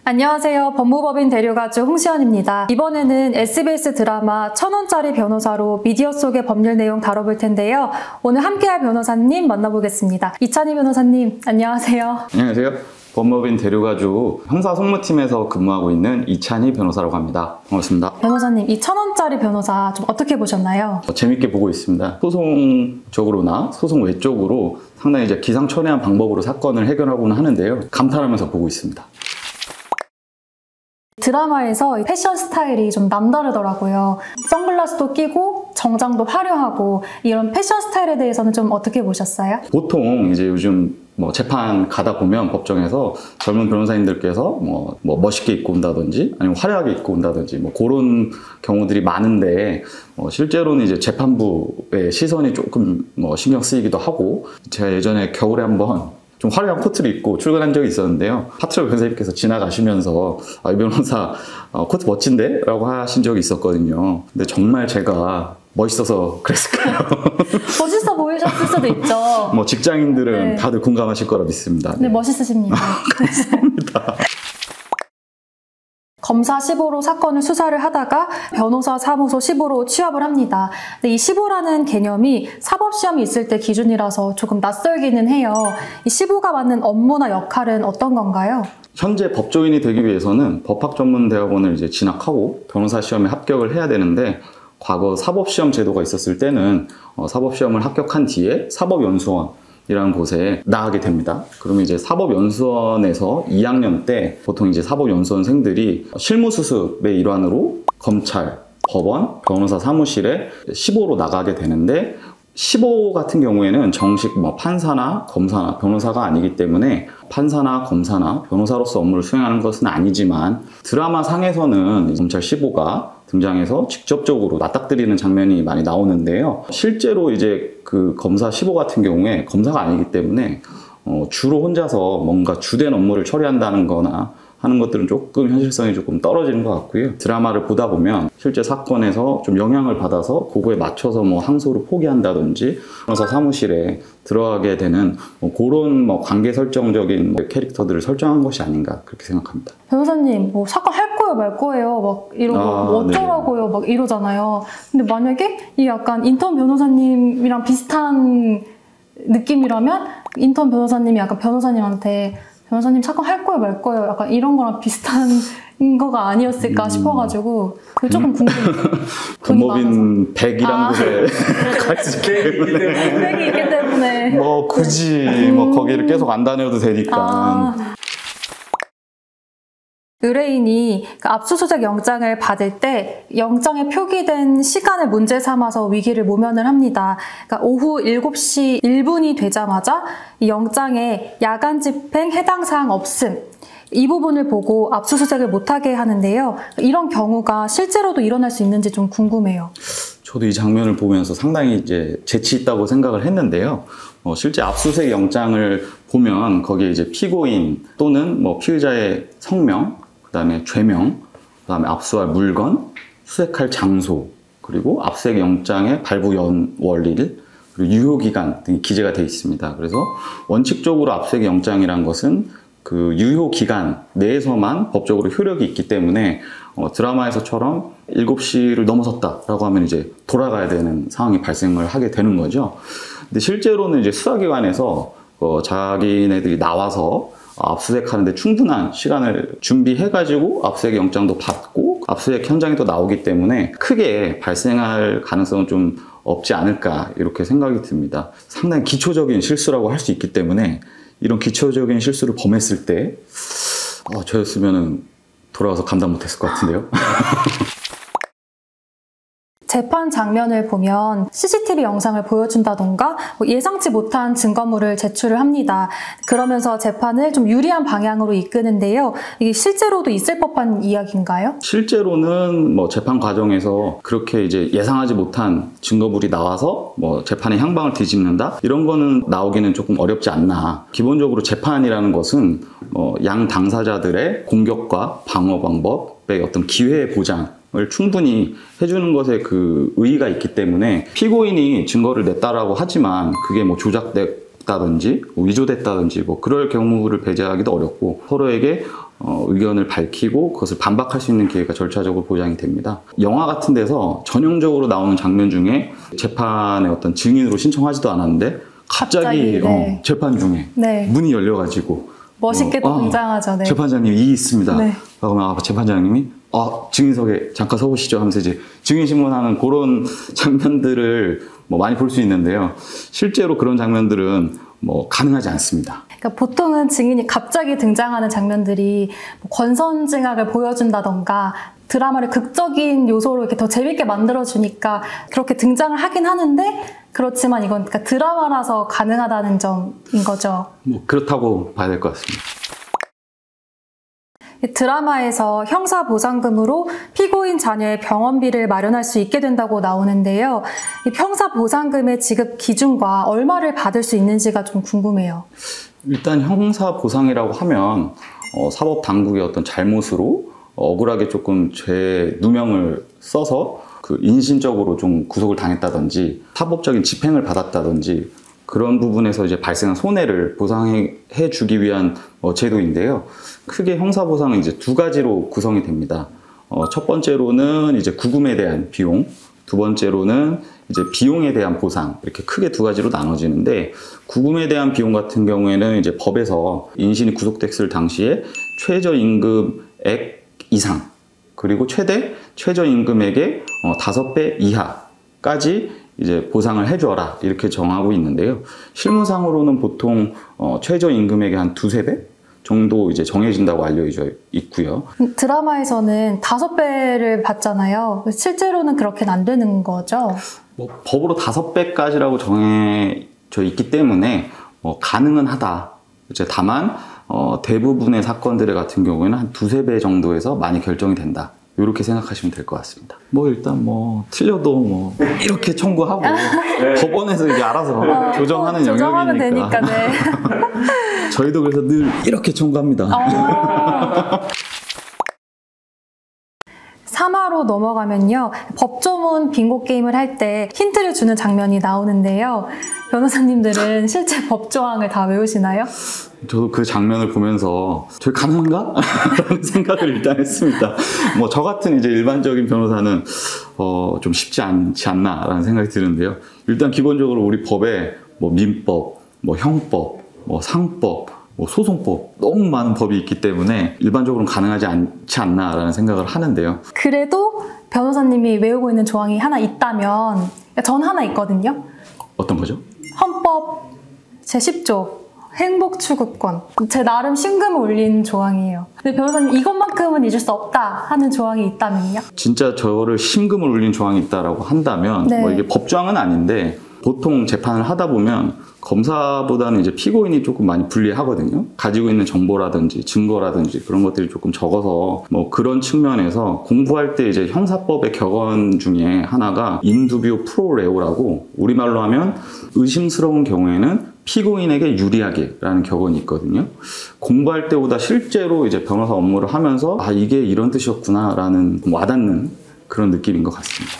안녕하세요. 법무법인 대류가주 홍시연입니다. 이번에는 SBS 드라마 1000원짜리 변호사로 미디어 속의 법률 내용 다뤄볼 텐데요. 오늘 함께할 변호사님 만나보겠습니다. 이찬희 변호사님, 안녕하세요. 안녕하세요. 법무법인 대류가주 형사송무팀에서 근무하고 있는 이찬희 변호사라고 합니다. 반갑습니다. 변호사님, 이 1000원짜리 변호사 좀 어떻게 보셨나요? 재밌게 보고 있습니다. 소송적으로나 소송 외적으로 상당히 이제 기상천외한 방법으로 사건을 해결하고는 하는데요. 감탄하면서 보고 있습니다. 드라마에서 패션 스타일이 좀 남다르더라고요. 선글라스도 끼고 정장도 화려하고 이런 패션 스타일에 대해서는 좀 어떻게 보셨어요? 보통 이제 요즘 재판 가다 보면 법정에서 젊은 변호사님들께서 멋있게 입고 온다든지 아니면 화려하게 입고 온다든지 그런 경우들이 많은데 실제로는 이제 재판부의 시선이 조금 신경 쓰이기도 하고, 제가 예전에 겨울에 한번 좀 화려한 코트를 입고 출근한 적이 있었는데요. 파트너 변호사님께서 지나가시면서 이 변호사 코트 멋진데? 라고 하신 적이 있었거든요. 근데 정말 제가 멋있어서 그랬을까요? 멋있어 보이셨을 수도 있죠. 직장인들은 다들 공감하실 거라 믿습니다. 네, 멋있으십니다. 감사합니다. 검사 15로 사건을 수사를 하다가 변호사 사무소 15로 취업을 합니다. 근데 이 15라는 개념이 사법시험이 있을 때 기준이라서 조금 낯설기는 해요. 이 15가 맡는 업무나 역할은 어떤 건가요? 현재 법조인이 되기 위해서는 법학전문대학원을 이제 진학하고 변호사 시험에 합격을 해야 되는데, 과거 사법시험 제도가 있었을 때는 사법시험을 합격한 뒤에 사법연수원 이라는 곳에 나가게 됩니다. 그러면 이제 사법연수원에서 2학년 때 보통 이제 사법연수원생들이 실무수습의 일환으로 검찰, 법원, 변호사 사무실에 15로 나가게 되는데, 15 같은 경우에는 정식 판사나 검사나 변호사가 아니기 때문에 판사나 검사나 변호사로서 업무를 수행하는 것은 아니지만, 드라마 상에서는 검찰 15가 등장해서 직접적으로 맞닥뜨리는 장면이 많이 나오는데요. 실제로 이제 그 검사 15 같은 경우에 검사가 아니기 때문에 주로 혼자서 뭔가 주된 업무를 처리한다는 거나 하는 것들은 조금 현실성이 조금 떨어지는 것 같고요. 드라마를 보다 보면 실제 사건에서 좀 영향을 받아서 그거에 맞춰서 항소를 포기한다든지 변호사 사무실에 들어가게 되는 그런 관계 설정적인 캐릭터들을 설정한 것이 아닌가, 그렇게 생각합니다. 변호사님, 사건 할 거예요, 말 거예요? 이러고 어쩌라고요? 네. 이러잖아요. 근데 만약에 이 약간 인턴 변호사님이랑 비슷한 느낌이라면 인턴 변호사님이 약간 변호사님한테 변호사님 사건 할 거예요, 말 거예요? 약간 이런 거랑 비슷한 거가 아니었을까 싶어가지고 그게 조금 궁금해요. 법무법인 100이라는 곳에 가 있기 때문에 100이 있기 때문에 굳이 거기를 계속 안 다녀도 되니까. 의뢰인이 압수수색 영장을 받을 때 영장에 표기된 시간을 문제 삼아서 위기를 모면을 합니다. 그러니까 오후 7시 1분이 되자마자 이 영장에 야간 집행 해당 사항 없음, 이 부분을 보고 압수수색을 못하게 하는데요. 이런 경우가 실제로도 일어날 수 있는지 좀 궁금해요. 저도 이 장면을 보면서 상당히 이제 재치 있다고 생각을 했는데요. 실제 압수수색 영장을 보면 거기에 이제 피고인 또는 피의자의 성명, 그다음에 죄명, 그다음에 압수할 물건, 수색할 장소, 그리고 압수수색 영장의 발부 원리일, 그리고 유효기간 등이 기재가 되어 있습니다. 그래서 원칙적으로 압수수색 영장이란 것은 그 유효기간 내에서만 법적으로 효력이 있기 때문에 드라마에서처럼 7시를 넘어섰다라고 하면 이제 돌아가야 되는 상황이 발생을 하게 되는 거죠. 근데 실제로는 이제 수사기관에서 자기네들이 나와서 압수수색하는데 충분한 시간을 준비해가지고 압수수색 영장도 받고 압수수색 현장에 또 나오기 때문에 크게 발생할 가능성은 좀 없지 않을까, 이렇게 생각이 듭니다. 상당히 기초적인 실수라고 할 수 있기 때문에 이런 기초적인 실수를 범했을 때 저였으면 돌아가서 감당 못했을 것 같은데요. 재판 장면을 보면 CCTV 영상을 보여준다던가 예상치 못한 증거물을 제출을 합니다. 그러면서 재판을 좀 유리한 방향으로 이끄는데요. 이게 실제로도 있을 법한 이야기인가요? 실제로는 재판 과정에서 그렇게 이제 예상하지 못한 증거물이 나와서 재판의 향방을 뒤집는다? 이런 거는 나오기는 조금 어렵지 않나. 기본적으로 재판이라는 것은 양 당사자들의 공격과 방어 방법의 어떤 기회 보장 을 충분히 해주는 것에 그 의의가 있기 때문에 피고인이 증거를 냈다라고 하지만 그게 조작됐다든지 위조됐다든지 그럴 경우를 배제하기도 어렵고, 서로에게 의견을 밝히고 그것을 반박할 수 있는 기회가 절차적으로 보장이 됩니다. 영화 같은 데서 전형적으로 나오는 장면 중에 재판의 어떤 증인으로 신청하지도 않았는데 갑자기 네. 재판 중에 네. 문이 열려가지고 멋있게 또 등장하죠. 네. 재판장님 이 있습니다. 네. 그러면 재판장님이 증인석에 잠깐 서보시죠 하면서 이제 증인신문하는 그런 장면들을 많이 볼 수 있는데요. 실제로 그런 장면들은 가능하지 않습니다. 그러니까 보통은 증인이 갑자기 등장하는 장면들이 권선징악을 보여준다던가 드라마를 극적인 요소로 이렇게 더 재밌게 만들어주니까 그렇게 등장을 하긴 하는데 그렇지만 이건 그러니까 드라마라서 가능하다는 점인 거죠. 그렇다고 봐야 될 것 같습니다. 드라마에서 형사보상금으로 피고인 자녀의 병원비를 마련할 수 있게 된다고 나오는데요. 이 형사보상금의 지급 기준과 얼마를 받을 수 있는지가 좀 궁금해요. 일단 형사보상이라고 하면 사법당국의 어떤 잘못으로 억울하게 조금 죄 누명을 써서 인신적으로 좀 구속을 당했다든지 사법적인 집행을 받았다든지 그런 부분에서 이제 발생한 손해를 보상해 주기 위한 제도인데요. 크게 형사보상은 이제 두 가지로 구성이 됩니다. 첫 번째로는 이제 구금에 대한 비용, 두 번째로는 이제 비용에 대한 보상, 이렇게 크게 두 가지로 나눠지는데, 구금에 대한 비용 같은 경우에는 이제 법에서 인신이 구속됐을 당시에 최저임금액 이상, 그리고 최저임금액의 5배 이하까지 이제 보상을 해줘라, 이렇게 정하고 있는데요. 실무상으로는 보통 최저임금액의 한 2~3배 정도 이제 정해진다고 알려져 있고요. 드라마에서는 5배를 받잖아요. 실제로는 그렇게는 안 되는 거죠? 법으로 5배까지라고 정해져 있기 때문에 가능은 하다. 이제 다만 대부분의 사건들 같은 경우에는 한 2~3배 정도에서 많이 결정이 된다. 이렇게 생각하시면 될 것 같습니다. 일단 틀려도 이렇게 청구하고 법원에서 이제 알아서 조정하는 조정하면 영역이니까. 되니까, 네. 저희도 그래서 늘 이렇게 청구합니다. 3화로 넘어가면요. 법조문 빙고 게임을 할 때 힌트를 주는 장면이 나오는데요. 변호사님들은 실제 법조항을 다 외우시나요? 저도 그 장면을 보면서 저게 가능한가? 라는 생각을 일단 했습니다. 저 같은 이제 일반적인 변호사는 좀 쉽지 않지 않나 라는 생각이 드는데요. 일단 기본적으로 우리 법에 민법, 형법, 상법, 소송법 너무 많은 법이 있기 때문에 일반적으로는 가능하지 않지 않나 라는 생각을 하는데요. 그래도 변호사님이 외우고 있는 조항이 하나 있다면, 전 하나 있거든요. 어떤 거죠? 헌법 제10조 행복추구권. 제 나름 심금을 울린 조항이에요. 근데 변호사님 이것만큼은 잊을 수 없다 하는 조항이 있다면요? 진짜 저를 심금을 울린 조항이 있다라고 한다면 네. 이게 법조항은 아닌데 보통 재판을 하다 보면 검사보다는 이제 피고인이 조금 많이 불리하거든요. 가지고 있는 정보라든지 증거라든지 그런 것들이 조금 적어서 그런 측면에서 공부할 때 이제 형사법의 격언 중에 하나가 인두비오 프로레오라고 우리말로 하면 의심스러운 경우에는 피고인에게 유리하게라는 격언이 있거든요. 공부할 때보다 실제로 이제 변호사 업무를 하면서 이게 이런 뜻이었구나라는 와닿는 그런 느낌인 것 같습니다.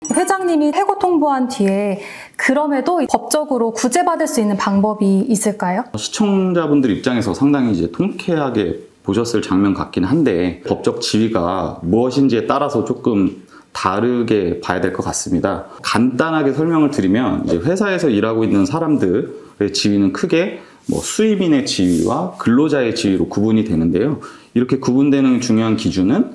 회장님이 해고 통보한 뒤에 그럼에도 법적으로 구제받을 수 있는 방법이 있을까요? 시청자분들 입장에서 상당히 이제 통쾌하게 보셨을 장면 같긴 한데 법적 지위가 무엇인지에 따라서 조금 다르게 봐야 될 것 같습니다. 간단하게 설명을 드리면 이제 회사에서 일하고 있는 사람들의 지위는 크게 수입인의 지위와 근로자의 지위로 구분이 되는데요. 이렇게 구분되는 중요한 기준은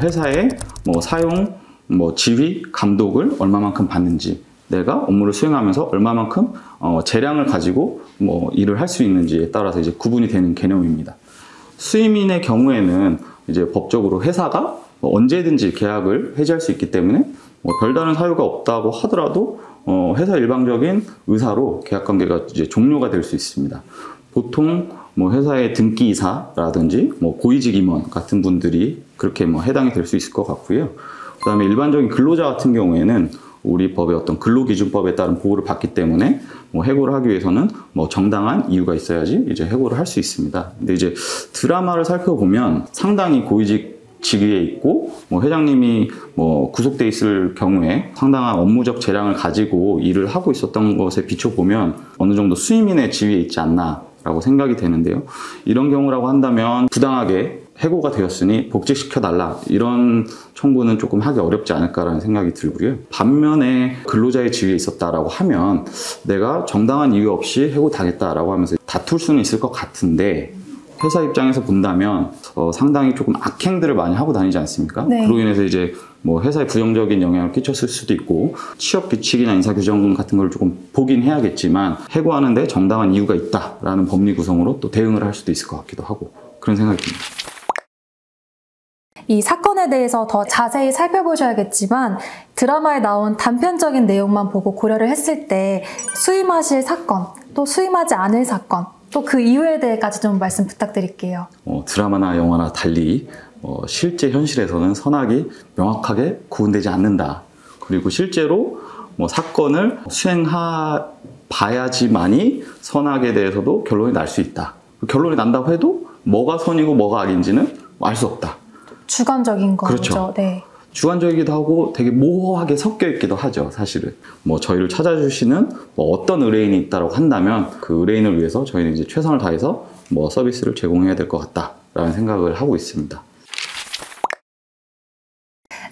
회사의 사용, 지휘, 감독을 얼마만큼 받는지, 내가 업무를 수행하면서 얼마만큼 재량을 가지고 일을 할 수 있는지에 따라서 이제 구분이 되는 개념입니다. 수임인의 경우에는 이제 법적으로 회사가 언제든지 계약을 해지할 수 있기 때문에 별다른 사유가 없다고 하더라도 회사 일방적인 의사로 계약 관계가 이제 종료가 될 수 있습니다. 보통 회사의 등기이사라든지 고위직 임원 같은 분들이 그렇게 해당이 될 수 있을 것 같고요. 그다음에 일반적인 근로자 같은 경우에는 우리 법의 어떤 근로기준법에 따른 보호를 받기 때문에 해고를 하기 위해서는 정당한 이유가 있어야지 이제 해고를 할 수 있습니다. 근데 이제 드라마를 살펴보면 상당히 고위직 직위에 있고 회장님이 구속돼 있을 경우에 상당한 업무적 재량을 가지고 일을 하고 있었던 것에 비춰보면 어느 정도 수임인의 지위에 있지 않나 라고 생각이 되는데요. 이런 경우라고 한다면 부당하게 해고가 되었으니 복직시켜달라, 이런 청구는 조금 하기 어렵지 않을까라는 생각이 들고요. 반면에 근로자의 지위에 있었다라고 하면 내가 정당한 이유 없이 해고당했다라고 하면서 다툴 수는 있을 것 같은데, 회사 입장에서 본다면 상당히 조금 악행들을 많이 하고 다니지 않습니까? 네. 그로 인해서 이제 뭐 회사에 부정적인 영향을 끼쳤을 수도 있고, 취업 규칙이나 인사 규정 같은 걸 조금 보긴 해야겠지만, 해고하는데 정당한 이유가 있다라는 법리 구성으로 또 대응을 할 수도 있을 것 같기도 하고, 그런 생각이 듭니다. 이 사건에 대해서 더 자세히 살펴보셔야겠지만, 드라마에 나온 단편적인 내용만 보고 고려를 했을 때 수임하실 사건, 또 수임하지 않을 사건, 또 그 이유에 대해까지 좀 말씀 부탁드릴게요. 드라마나 영화나 달리 실제 현실에서는 선악이 명확하게 구분되지 않는다. 그리고 실제로 사건을 수행해봐야지만이 선악에 대해서도 결론이 날 수 있다. 결론이 난다고 해도 뭐가 선이고 뭐가 악인지는 알 수 없다. 주관적인 거죠. 그렇죠. 네. 주관적이기도 하고 되게 모호하게 섞여 있기도 하죠, 사실은. 저희를 찾아주시는 어떤 의뢰인이 있다고 한다면 그 의뢰인을 위해서 저희는 이제 최선을 다해서 서비스를 제공해야 될 것 같다라는 생각을 하고 있습니다.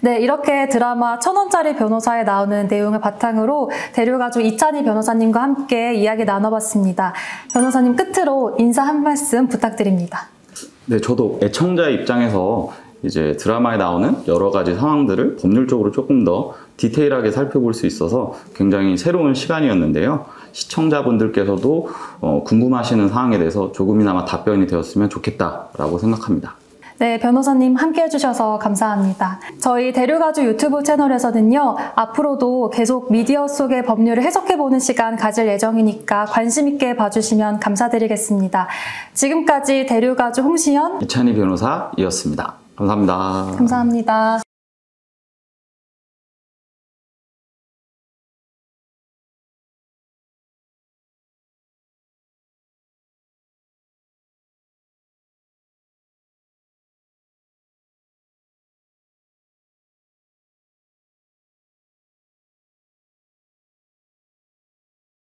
네, 이렇게 드라마 1000원짜리 변호사에 나오는 내용을 바탕으로 대류가족 이찬희 변호사님과 함께 이야기 나눠봤습니다. 변호사님, 끝으로 인사 한 말씀 부탁드립니다. 네, 저도 애청자의 입장에서 이제 드라마에 나오는 여러 가지 상황들을 법률적으로 조금 더 디테일하게 살펴볼 수 있어서 굉장히 새로운 시간이었는데요. 시청자분들께서도 궁금하시는 사항에 대해서 조금이나마 답변이 되었으면 좋겠다라고 생각합니다. 네, 변호사님 함께 해주셔서 감사합니다. 저희 대류가족 유튜브 채널에서는요, 앞으로도 계속 미디어 속의 법률을 해석해보는 시간 가질 예정이니까 관심 있게 봐주시면 감사드리겠습니다. 지금까지 대류가족 홍시연, 이찬희 변호사이었습니다. 감사합니다. 감사합니다.